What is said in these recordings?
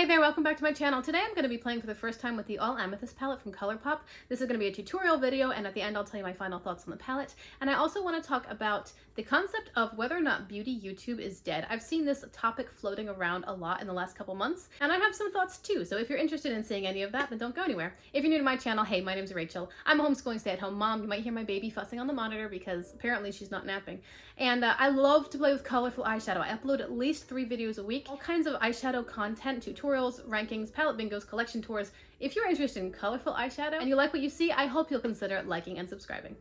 Hey there, welcome back to my channel. Today I'm going to be playing for the first time with the All Amethyst palette from ColourPop. This is going to be a tutorial video, and at the end I'll tell you my final thoughts on the palette. And I also want to talk about the concept of whether or not beauty YouTube is dead. I've seen this topic floating around a lot in the last couple months, and I have some thoughts too. So if you're interested in seeing any of that, then don't go anywhere. If you're new to my channel, hey, my name's Rachel. I'm a homeschooling stay-at-home mom. You might hear my baby fussing on the monitor because apparently she's not napping. And I love to play with colorful eyeshadow. I upload at least 3 videos a week. All kinds of eyeshadow content, tutorials, rankings, palette bingos, collection tours. If you're interested in colorful eyeshadow and you like what you see, I hope you'll consider liking and subscribing.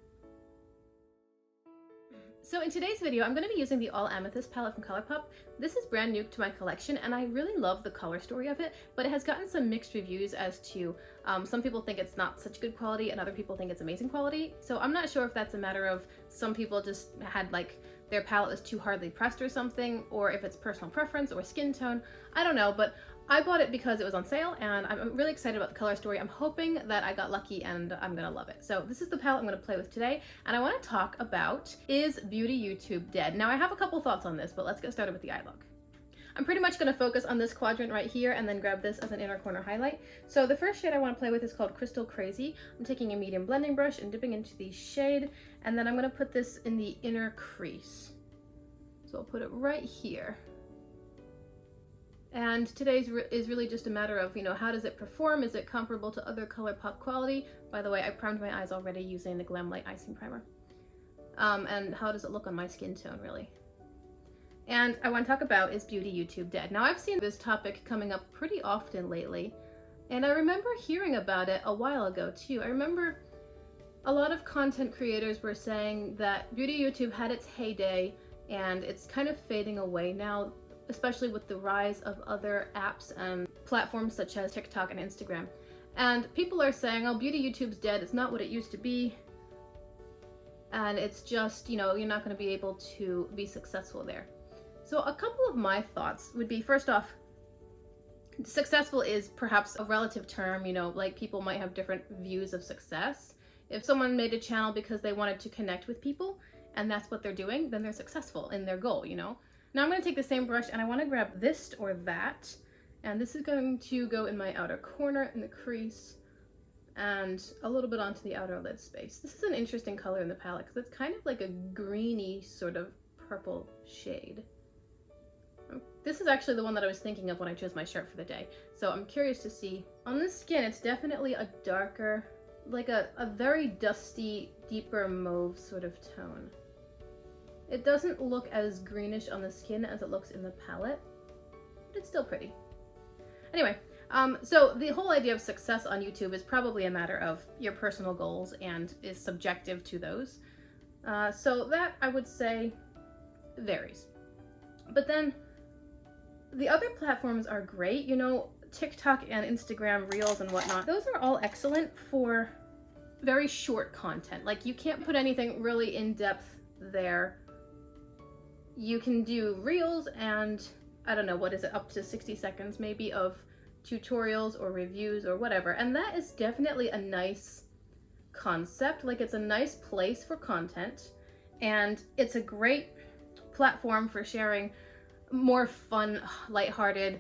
So in today's video, I'm going to be using the All Amethyst palette from ColourPop. This is brand new to my collection, and I really love the color story of it, but it has gotten some mixed reviews as to some people think it's not such good quality and other people think it's amazing quality. So I'm not sure if that's a matter of some people just had like their palette was too hardly pressed or something, or if it's personal preference or skin tone. I don't know, but I bought it because it was on sale, and I'm really excited about the color story. I'm hoping that I got lucky and I'm gonna love it. So this is the palette I'm gonna play with today, and I wanna talk about, is beauty YouTube dead? Now I have a couple thoughts on this, but let's get started with the eye look. I'm pretty much gonna focus on this quadrant right here and then grab this as an inner corner highlight. So the first shade I wanna play with is called Crystal Crazy. I'm taking a medium blending brush and dipping into the shade, and then I'm gonna put this in the inner crease. So I'll put it right here. And today's is really just a matter of, how does it perform? Is it comparable to other ColourPop quality? By the way, I primed my eyes already using the Glam Light Icing Primer. And how does it look on my skin tone, really? And I want to talk about, is beauty YouTube dead? Now, I've seen this topic coming up pretty often lately, and I remember hearing about it a while ago, too. I remember a lot of content creators were saying that beauty YouTube had its heyday, and it's kind of fading away now, especially with the rise of other apps and platforms such as TikTok and Instagram. And people are saying, oh, beauty YouTube's dead, it's not what it used to be, and it's just, you're not going to be able to be successful there. So a couple of my thoughts would be, first off, successful is perhaps a relative term, like people might have different views of success. If someone made a channel because they wanted to connect with people, and that's what they're doing, then they're successful in their goal, Now I'm going to take the same brush and I want to grab this or that, and this is going to go in my outer corner in the crease and a little bit onto the outer lid space. This is an interesting color in the palette because it's kind of like a greeny sort of purple shade. This is actually the one that I was thinking of when I chose my shirt for the day, so I'm curious to see. On the skin, it's definitely a darker, like a very dusty, deeper mauve sort of tone. It doesn't look as greenish on the skin as it looks in the palette, but it's still pretty. Anyway, so the whole idea of success on YouTube is probably a matter of your personal goals and is subjective to those. So that, I would say, varies. But then the other platforms are great, TikTok and Instagram Reels and whatnot. Those are all excellent for very short content. Like, you can't put anything really in depth there. You can do reels and, I don't know, what is it, up to 60 seconds maybe of tutorials or reviews or whatever. And that is definitely a nice concept. Like, it's a nice place for content, and it's a great platform for sharing more fun, lighthearted,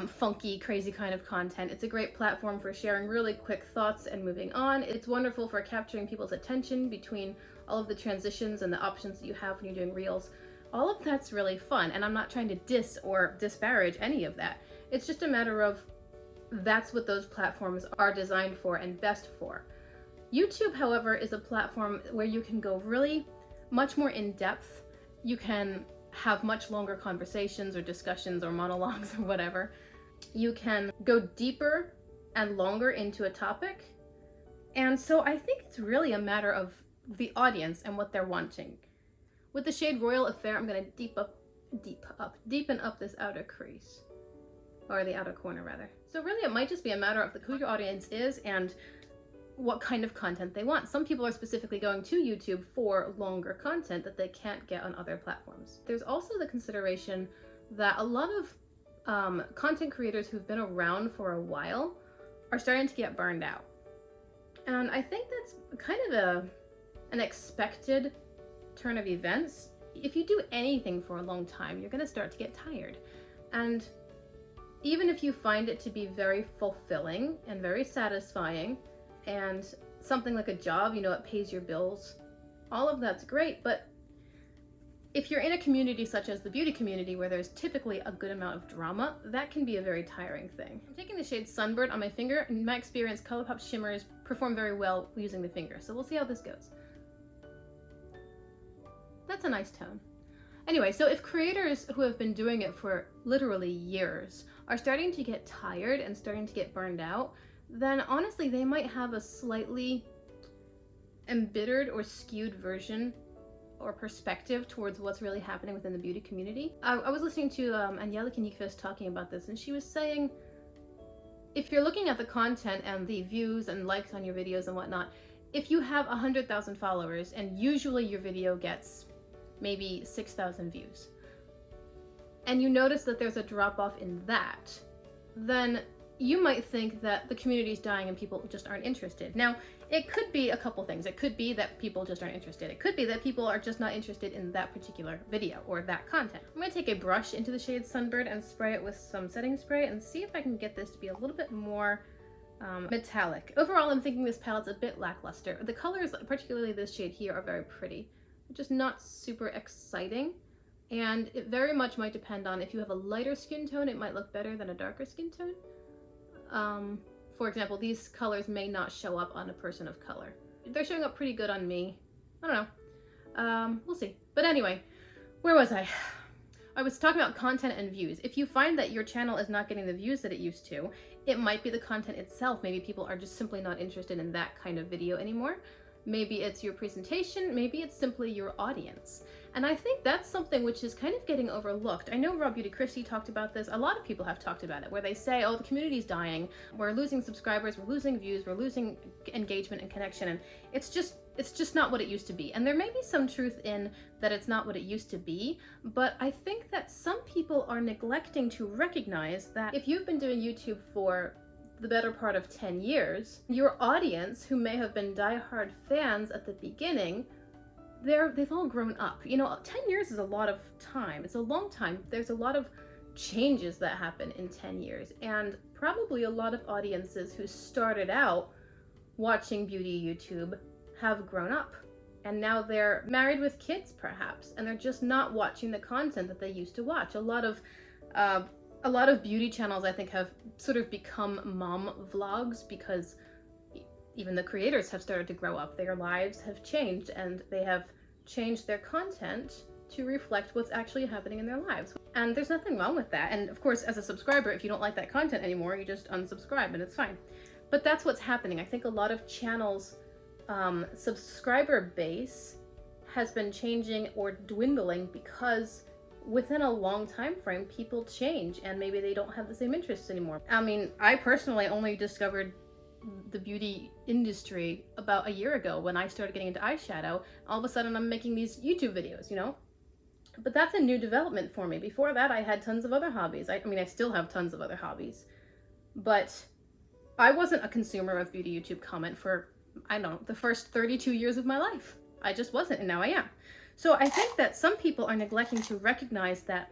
funky, crazy kind of content. It's a great platform for sharing really quick thoughts and moving on. It's wonderful for capturing people's attention between all of the transitions and the options that you have when you're doing reels. All of that's really fun, and I'm not trying to diss or disparage any of that. It's just a matter of that's what those platforms are designed for and best for. YouTube, however, is a platform where you can go really much more in depth. You can have much longer conversations or discussions or monologues or whatever. You can go deeper and longer into a topic. And so I think it's really a matter of the audience and what they're wanting. With the shade Royal Affair, I'm going to deepen up this outer crease, or the outer corner rather. So really it might just be a matter of who your audience is and what kind of content they want. Some people are specifically going to YouTube for longer content that they can't get on other platforms. There's also the consideration that a lot of content creators who've been around for a while are starting to get burned out. And I think that's kind of an expected turn of events. If you do anything for a long time, you're going to start to get tired. And even if you find it to be very fulfilling and very satisfying and something like a job, you know, it pays your bills, all of that's great. But if you're in a community such as the beauty community where there's typically a good amount of drama, that can be a very tiring thing. I'm taking the shade Sunbird on my finger. In my experience, ColourPop shimmers perform very well using the finger. So we'll see how this goes. That's a nice tone. Anyway, so if creators who have been doing it for literally years are starting to get tired and starting to get burned out, then honestly, they might have a slightly embittered or skewed version or perspective towards what's really happening within the beauty community. I was listening to Angelica Nyqvist talking about this, and she was saying, if you're looking at the content and the views and likes on your videos and whatnot, if you have 100,000 followers and usually your video gets maybe 6,000 views, and you notice that there's a drop-off in that, then you might think that the community is dying and people just aren't interested. Now, it could be a couple things. It could be that people just aren't interested. It could be that people are just not interested in that particular video or that content. I'm gonna take a brush into the shade Sunbird and spray it with some setting spray and see if I can get this to be a little bit more metallic. Overall, I'm thinking this palette's a bit lackluster. The colors, particularly this shade here, are very pretty. They're just not super exciting. And it very much might depend on if you have a lighter skin tone, it might look better than a darker skin tone. For example, these colors may not show up on a person of color. They're showing up pretty good on me. I don't know. We'll see. But anyway, where was I? I was talking about content and views. If you find that your channel is not getting the views that it used to, it might be the content itself. Maybe people are just simply not interested in that kind of video anymore. Maybe it's your presentation, maybe it's simply your audience. And I think that's something which is kind of getting overlooked. I know Raw Beauty Christie talked about this, a lot of people have talked about it, where they say, oh, the community's dying, we're losing subscribers, we're losing views, we're losing engagement and connection, and it's just not what it used to be. And there may be some truth in that it's not what it used to be, but I think that some people are neglecting to recognize that if you've been doing YouTube for the better part of 10 years, your audience, who may have been diehard fans at the beginning, they've all grown up. You know, 10 years is a lot of time. It's a long time. There's a lot of changes that happen in 10 years. And probably a lot of audiences who started out watching beauty YouTube have grown up. And now they're married with kids, perhaps, and they're just not watching the content that they used to watch. A lot of beauty channels, I think, have sort of become mom vlogs because even the creators have started to grow up. Their lives have changed and they have changed their content to reflect what's actually happening in their lives. And there's nothing wrong with that. And of course, as a subscriber, if you don't like that content anymore, you just unsubscribe and it's fine. But that's what's happening. I think a lot of channels' subscriber base has been changing or dwindling because within a long time frame, people change and maybe they don't have the same interests anymore. I mean, I personally only discovered the beauty industry about a year ago when I started getting into eyeshadow. All of a sudden I'm making these YouTube videos, you know? But that's a new development for me. Before that, I had tons of other hobbies. I mean, I still have tons of other hobbies. But I wasn't a consumer of beauty YouTube comment for, I don't know, the first 32 years of my life. I just wasn't, and now I am. So I think that some people are neglecting to recognize that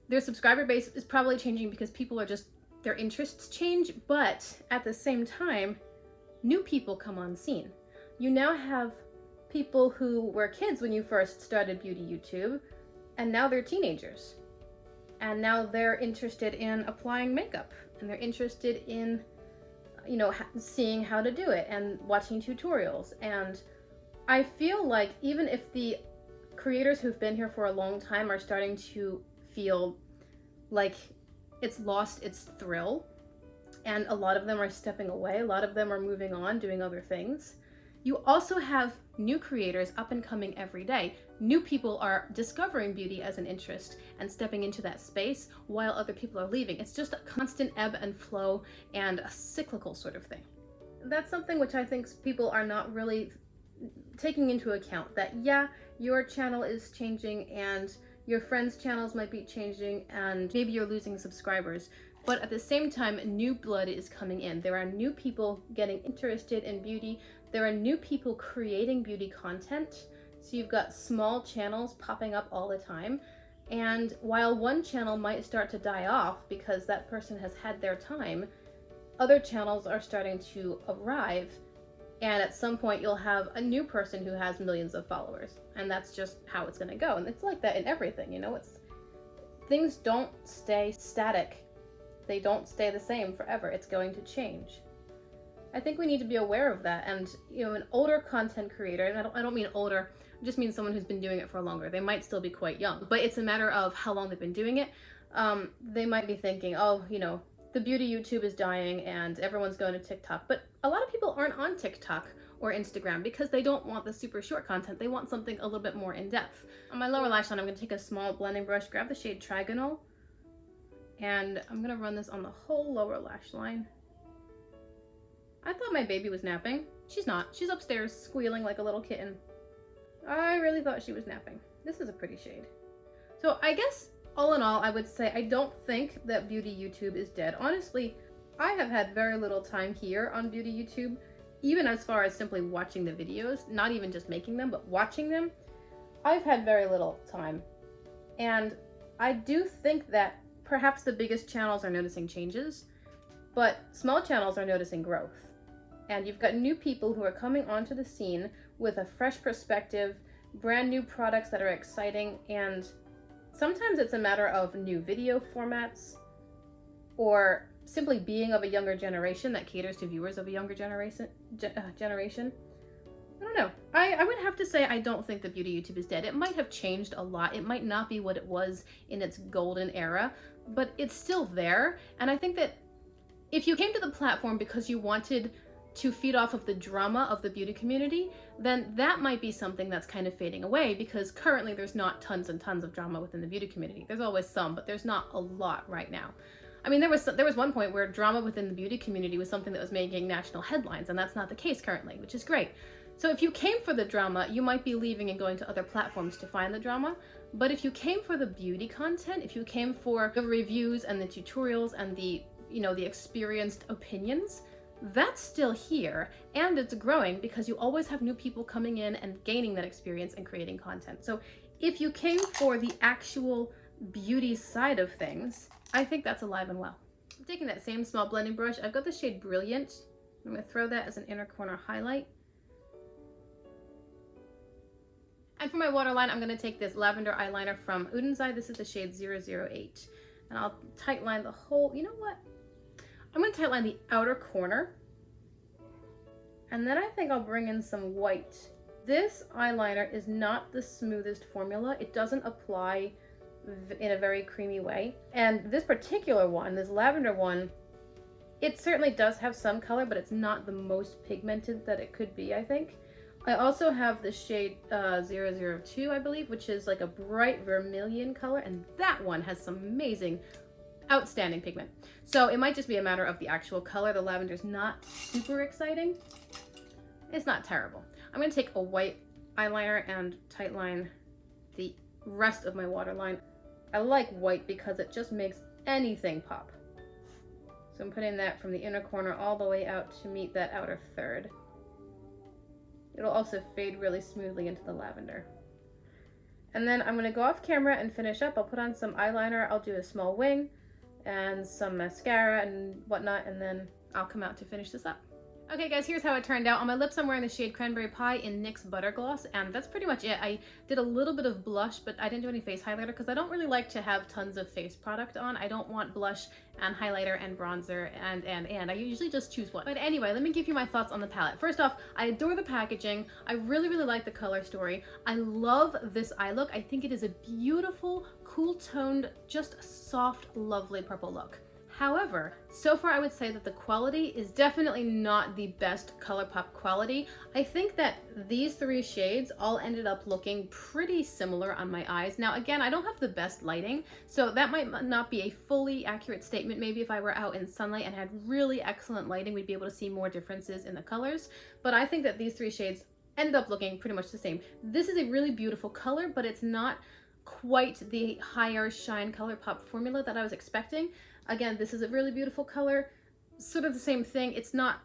their subscriber base is probably changing because people are just, their interests change, but at the same time, new people come on scene. You now have people who were kids when you first started beauty YouTube, and now they're teenagers. And now they're interested in applying makeup, and they're interested in, you know, seeing how to do it and watching tutorials. And I feel like even if the creators who've been here for a long time are starting to feel like it's lost its thrill, and a lot of them are stepping away, a lot of them are moving on, doing other things. You also have new creators up and coming every day. New people are discovering beauty as an interest and stepping into that space while other people are leaving. It's just a constant ebb and flow and a cyclical sort of thing. That's something which I think people are not really taking into account, that yeah, your channel is changing and your friends' channels might be changing and maybe you're losing subscribers, but at the same time, new blood is coming in. There are new people getting interested in beauty. There are new people creating beauty content. So you've got small channels popping up all the time. And while one channel might start to die off because that person has had their time, other channels are starting to arrive, and at some point you'll have a new person who has millions of followers, and that's just how it's going to go. And it's like that in everything, you know. Things don't stay static. They don't stay the same forever. It's going to change. I think we need to be aware of that. And, you know, an older content creator, and I don't mean older, I just mean someone who's been doing it for longer. They might still be quite young, but it's a matter of how long they've been doing it. They might be thinking, oh, you know, the beauty YouTube is dying and everyone's going to TikTok. But a lot of people aren't on TikTok or Instagram because they don't want the super short content. They want something a little bit more in depth. On my lower lash line, I'm going to take a small blending brush, grab the shade Trigonal, and I'm going to run this on the whole lower lash line. I thought my baby was napping. She's not. She's upstairs squealing like a little kitten. I really thought she was napping. This is a pretty shade. So I guess all in all, I would say I don't think that beauty YouTube is dead. Honestly, I have had very little time here on beauty YouTube, even as far as simply watching the videos, not even just making them, but watching them. I've had very little time. And I do think that perhaps the biggest channels are noticing changes, but small channels are noticing growth. And you've got new people who are coming onto the scene with a fresh perspective, brand new products that are exciting, and sometimes it's a matter of new video formats or simply being of a younger generation that caters to viewers of a younger generation. I don't know. I would have to say I don't think that beauty YouTube is dead. It might have changed a lot. It might not be what it was in its golden era, but it's still there. And I think that if you came to the platform because you wanted to feed off of the drama of the beauty community, then that might be something that's kind of fading away, because currently there's not tons and tons of drama within the beauty community. There's always some, but there's not a lot right now. I mean, there was one point where drama within the beauty community was something that was making national headlines, and that's not the case currently, which is great. So if you came for the drama, you might be leaving and going to other platforms to find the drama. But if you came for the beauty content, if you came for the reviews and the tutorials and the, you know, the experienced opinions, that's still here, and it's growing because you always have new people coming in and gaining that experience and creating content. So if you came for the actual beauty side of things, I think that's alive and well. I'm taking that same small blending brush. I've got the shade Brilliant. I'm going to throw that as an inner corner highlight. And for my waterline, I'm going to take this lavender eyeliner from Untitled. This is the shade 008. And I'll tightline the whole, you know what? I'm going to tightline the outer corner. And then I think I'll bring in some white. This eyeliner is not the smoothest formula. It doesn't apply in a very creamy way. And this particular one, this lavender one, it certainly does have some color, but it's not the most pigmented that it could be, I think. I also have the shade 002, I believe, which is like a bright vermilion color, and that one has some amazing, outstanding pigment. So it might just be a matter of the actual color. The lavender's not super exciting. It's not terrible. I'm going to take a white eyeliner and tightline the rest of my waterline. I like white because it just makes anything pop. So I'm putting that from the inner corner all the way out to meet that outer third. It'll also fade really smoothly into the lavender. And then I'm going to go off camera and finish up. I'll put on some eyeliner. I'll do a small wing and some mascara and whatnot, and then I'll come out to finish this up. Okay guys, here's how it turned out. On my lips I'm wearing the shade Cranberry Pie in NYX Butter Gloss, and that's pretty much it. I did a little bit of blush, but I didn't do any face highlighter because I don't really like to have tons of face product on. I don't want blush and highlighter and bronzer and I usually just choose one. But anyway, let me give you my thoughts on the palette. First off, I adore the packaging. I really like the color story. I love this eye look. I think it is a beautiful, cool toned, just soft, lovely purple look. However, so far I would say that the quality is definitely not the best ColourPop quality. I think that these three shades all ended up looking pretty similar on my eyes. Now again, I don't have the best lighting, so that might not be a fully accurate statement. Maybe if I were out in sunlight and had really excellent lighting, we'd be able to see more differences in the colors. But I think that these three shades ended up looking pretty much the same. This is a really beautiful color, but it's not quite the higher shine ColourPop formula that I was expecting. Again, this is a really beautiful color, sort of the same thing. It's not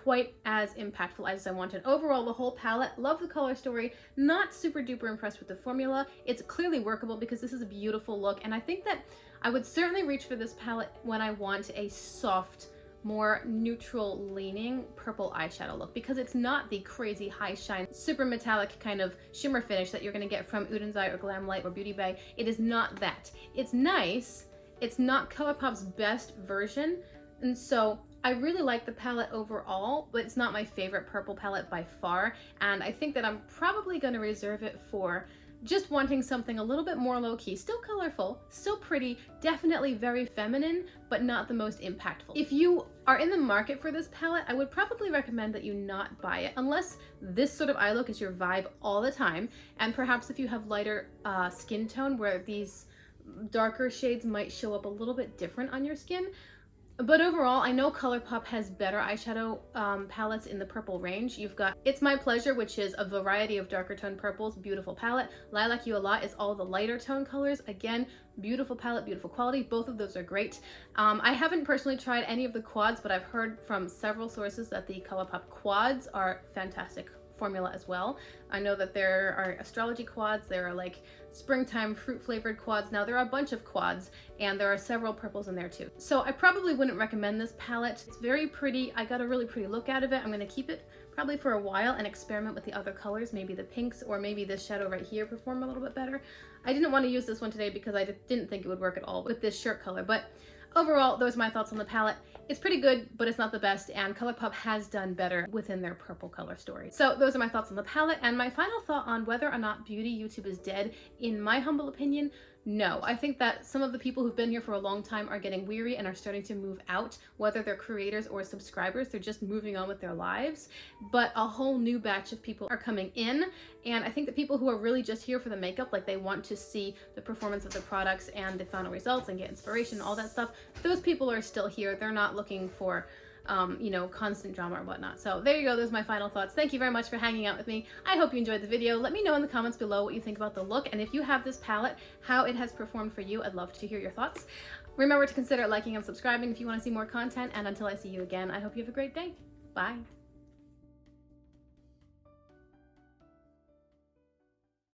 quite as impactful as I wanted. Overall, the whole palette, love the color story, not super duper impressed with the formula. It's clearly workable because this is a beautiful look, and I think that I would certainly reach for this palette when I want a soft, more neutral leaning purple eyeshadow look, because it's not the crazy high shine, super metallic kind of shimmer finish that you're gonna get from Uden's Eye or Glamlight or Beauty Bay. It is not that. It's nice. It's not ColourPop's best version, and so I really like the palette overall, but it's not my favorite purple palette by far, and I think that I'm probably gonna reserve it for just wanting something a little bit more low-key, still colorful, still pretty, definitely very feminine, but not the most impactful. If you are in the market for this palette, I would probably recommend that you not buy it unless this sort of eye look is your vibe all the time, and perhaps if you have lighter skin tone where these darker shades might show up a little bit different on your skin. But overall, I know ColourPop has better eyeshadow palettes in the purple range. You've got It's My Pleasure, which is a variety of darker tone purples, beautiful palette. Lilac You a Lot is all the lighter tone colors. Again, beautiful palette, beautiful quality. Both of those are great. I haven't personally tried any of the quads, but I've heard from several sources that the ColourPop quads are fantastic formula as well. I know that there are astrology quads, there are like springtime fruit flavored quads. Now there are a bunch of quads and there are several purples in there too. So I probably wouldn't recommend this palette. It's very pretty. I got a really pretty look out of it. I'm going to keep it probably for a while and experiment with the other colors, maybe the pinks or maybe this shadow right here perform a little bit better. I didn't want to use this one today because I didn't think it would work at all with this shirt color, but overall, those are my thoughts on the palette. It's pretty good, but it's not the best, and ColourPop has done better within their purple color story. So those are my thoughts on the palette, and my final thought on whether or not beauty YouTube is dead. In my humble opinion, no. I think that some of the people who've been here for a long time are getting weary and are starting to move out, whether they're creators or subscribers. They're just moving on with their lives, but a whole new batch of people are coming in, and I think that people who are really just here for the makeup, like they want to see the performance of the products and the final results and get inspiration, all that stuff, those people are still here. They're not looking for you know, constant drama or whatnot. So there you go, those are my final thoughts. Thank you very much for hanging out with me. I hope you enjoyed the video. Let me know in the comments below what you think about the look, and if you have this palette, how it has performed for you. I'd love to hear your thoughts. Remember to consider liking and subscribing if you want to see more content, and until I see you again, I hope you have a great day. Bye.